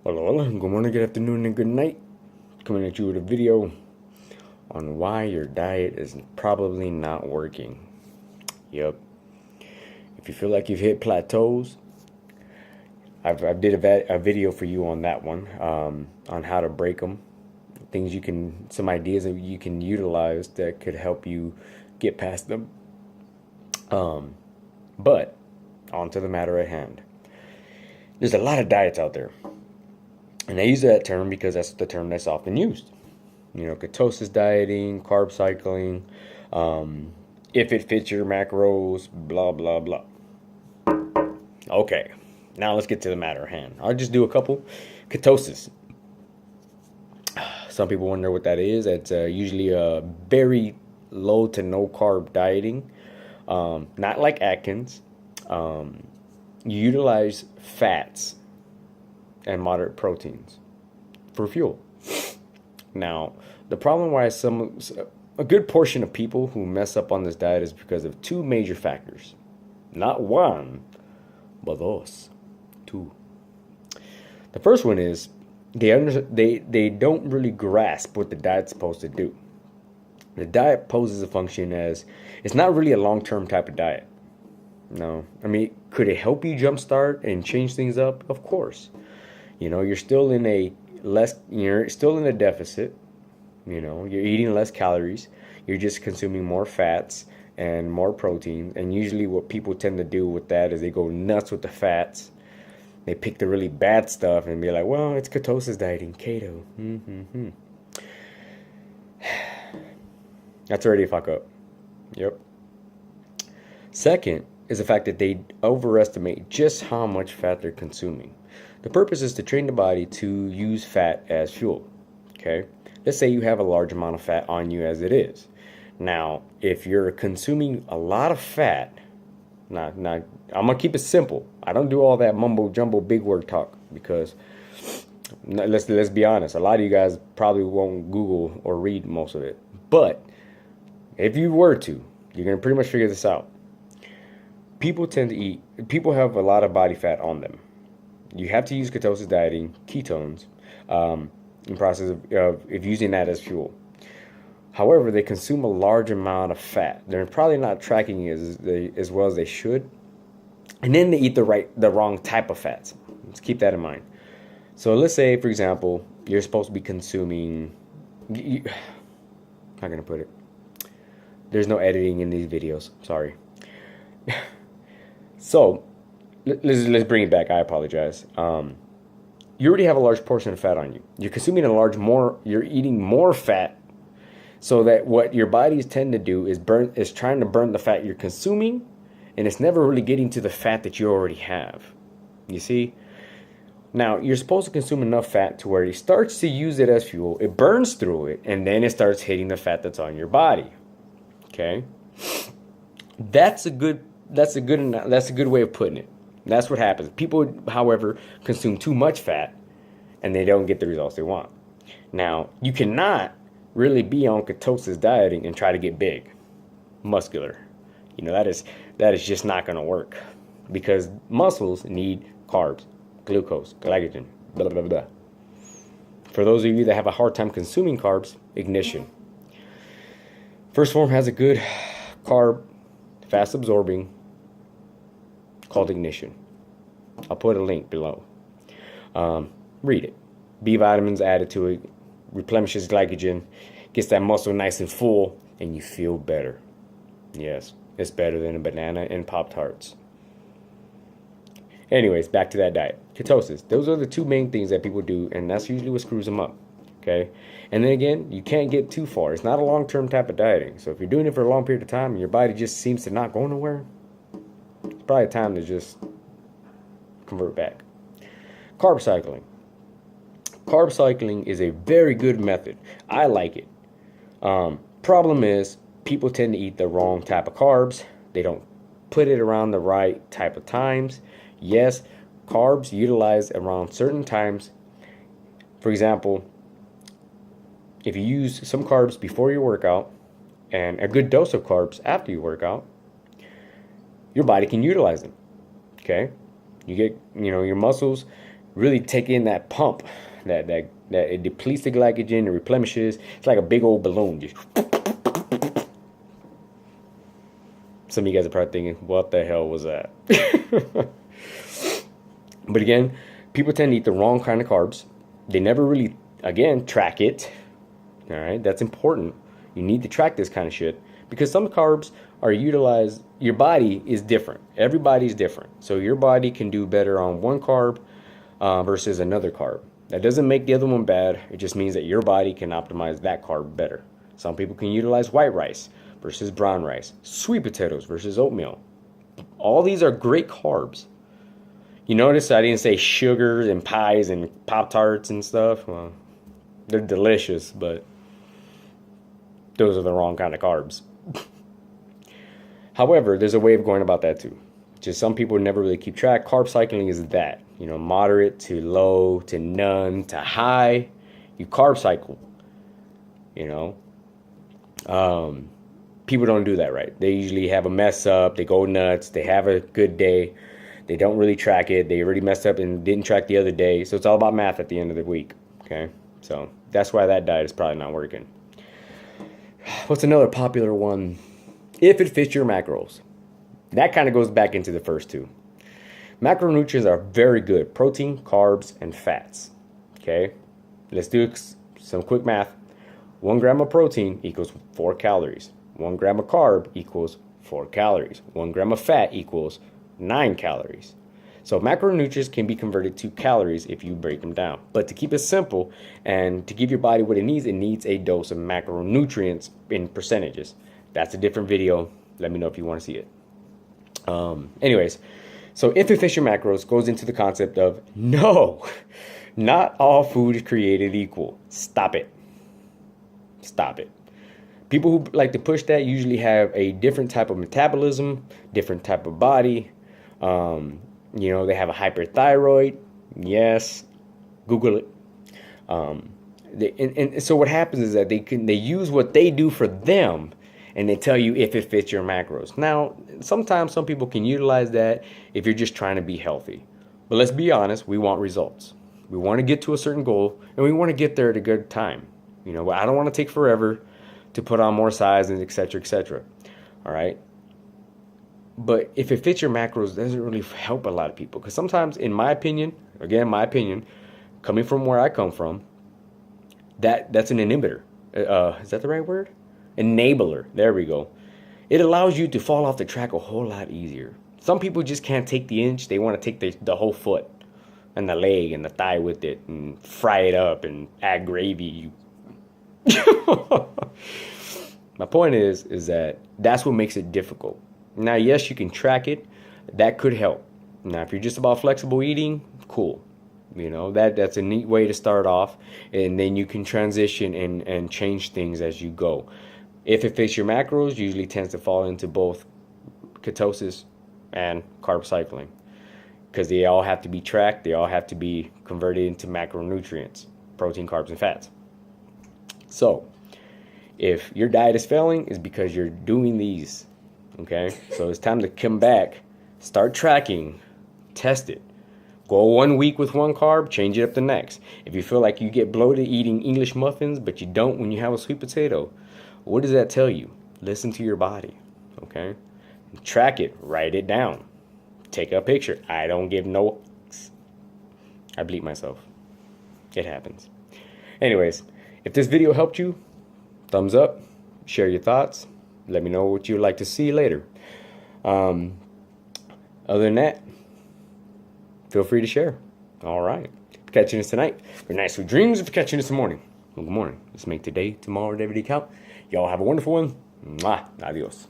Hello, hello. Good morning, good afternoon, and good night. Coming at you with a video on why your diet is probably not working. Yep. If you feel like you've hit plateaus, I did a video for you on that one, on how to break them. Things you can, some ideas that you can utilize that could help you get past them. But on to the matter at hand. There's a lot of diets out there. And I use that term because that's the term that's often used. You know, ketosis dieting, carb cycling, if it fits your macros, blah, blah, blah. Okay, now let's get to the matter at hand. I'll just do a couple. Ketosis. Some people wonder what that is. It's usually a very low to no carb dieting, not like Atkins. You utilize fats and moderate proteins for fuel. Now, the problem why a good portion of people who mess up on this diet is because of two major factors. Not one, but two. The first one is they don't really grasp what the diet's supposed to do. The diet poses a function as it's not really a long-term type of diet. No, I mean, could it help you jumpstart and change things up? Of course. You know, you're still in a deficit. You know, you're eating less calories. You're just consuming more fats and more protein. And usually what people tend to do with that is they go nuts with the fats. They pick the really bad stuff and be like, well, it's ketosis dieting, keto. That's already a fuck up. Yep. Second is the fact that they overestimate just how much fat they're consuming. The purpose is to train the body to use fat as fuel. Okay? Let's say you have a large amount of fat on you as it is. Now, if you're consuming a lot of fat, I'm gonna keep it simple. I don't do all that mumbo jumbo big word talk because let's be honest, a lot of you guys probably won't Google or read most of it. But if you were to, you're gonna pretty much figure this out. People have a lot of body fat on them. You have to use ketosis dieting, ketones, in process of using that as fuel. However, they consume a large amount of fat. They're probably not tracking it as well as they should. And then they eat the wrong type of fats. Let's keep that in mind. So let's say, for example, you're supposed to be consuming, how can I put it? There's no editing in these videos. Sorry. So let's bring it back. I apologize. You already have a large portion of fat on you. You're consuming you're eating more fat, so that what your bodies tend to do is trying to burn the fat you're consuming, and it's never really getting to the fat that you already have. You see? Now, you're supposed to consume enough fat to where it starts to use it as fuel, it burns through it, and then it starts hitting the fat that's on your body. Okay? That's a good way of putting it. That's what happens. People, however, consume too much fat and they don't get the results they want. Now, you cannot really be on ketosis dieting and try to get big, muscular. You know, that is just not going to work because muscles need carbs, glucose, glycogen, blah, blah, blah. For those of you that have a hard time consuming carbs, ignition. First Form has a good carb, fast absorbing, called Ignition. I'll put a link below. Read it. B vitamins added to it, replenishes glycogen, gets that muscle nice and full, and you feel better. Yes, it's better than a banana and Pop-Tarts. Anyways, back to that diet. Ketosis. Those are the two main things that people do, and that's usually what screws them up. Okay? And then again, you can't get too far. It's not a long-term type of dieting. So if you're doing it for a long period of time and your body just seems to not go nowhere, it's probably time to just convert back. Carb cycling. Carb cycling is a very good method. I like it. Problem is, people tend to eat the wrong type of carbs. They don't put it around the right type of times. Yes, carbs utilized around certain times. For example, if you use some carbs before your workout and a good dose of carbs after you work out, your body can utilize them. Okay? You get, your muscles really take in that pump, that it depletes the glycogen, it replenishes. It's like a big old balloon. Just some of you guys are probably thinking, what the hell was that? But again, people tend to eat the wrong kind of carbs. They never really, again, track it. All right, that's important. You need to track this kind of shit because some carbs are utilized. Your body is different. Everybody's different. So your body can do better on one carb versus another carb. That doesn't make the other one bad. It just means that your body can optimize that carb better. Some people can utilize white rice versus brown rice, sweet potatoes versus oatmeal. All these are great carbs. You notice I didn't say sugars and pies and Pop-Tarts and stuff. Well, they're delicious, but those are the wrong kind of carbs. However, there's a way of going about that too. Just some people never really keep track. Carb cycling is that. You know, moderate to low to none to high. You carb cycle. You know. People don't do that right. They usually have a mess up. They go nuts. They have a good day. They don't really track it. They already messed up and didn't track the other day. So it's all about math at the end of the week. Okay. So that's why that diet is probably not working. What's another popular one? If it fits your macros. That kind of goes back into the first two. Macronutrients are very good. Protein, carbs, and fats. Okay. Let's do some quick math. 1 gram of protein equals 4 calories. 1 gram of carb equals 4 calories. 1 gram of fat equals 9 calories. So macronutrients can be converted to calories if you break them down. But to keep it simple and to give your body what it needs a dose of macronutrients in percentages. That's a different video. Let me know if you want to see it. Anyways, so if it fits your macros goes into the concept of no, not all food is created equal. Stop it. Stop it. People who like to push that usually have a different type of metabolism, different type of body. You know, they have a hyperthyroid. Yes, Google it. And so what happens is that they use what they do for them, and they tell you if it fits your macros. Now, sometimes some people can utilize that if you're just trying to be healthy. But let's be honest, we want results. We want to get to a certain goal, and we want to get there at a good time. You know, I don't want to take forever to put on more size and et cetera, et cetera. All right. But if it fits your macros, it doesn't really help a lot of people. Because sometimes, in my opinion, again, my opinion, coming from where I come from, that's an inhibitor. Is that the right word? Enabler. There we go. It allows you to fall off the track a whole lot easier. Some people just can't take the inch. They want to take the whole foot and the leg and the thigh with it and fry it up and add gravy. My point is that that's what makes it difficult. Now, yes, you can track it. That could help. Now, if you're just about flexible eating, cool. You know, that's a neat way to start off. And then you can transition and change things as you go. If it fits your macros, usually tends to fall into both ketosis and carb cycling. Because they all have to be tracked. They all have to be converted into macronutrients. Protein, carbs, and fats. So, if your diet is failing, it's because you're doing these. Okay, so it's time to come back, start tracking, test it. Go 1 week with one carb, change it up the next. If you feel like you get bloated eating English muffins, but you don't when you have a sweet potato, what does that tell you? Listen to your body, okay? Track it, write it down. Take a picture. I don't give no... I bleep myself. It happens. Anyways, if this video helped you, thumbs up, share your thoughts. Let me know what you'd like to see later. Other than that, feel free to share. All right. Catching us tonight. Good night, sweet dreams. If you're catching us in the morning, well, good morning. Let's make today, tomorrow, and every day count. Y'all have a wonderful one. Mwah. Adios.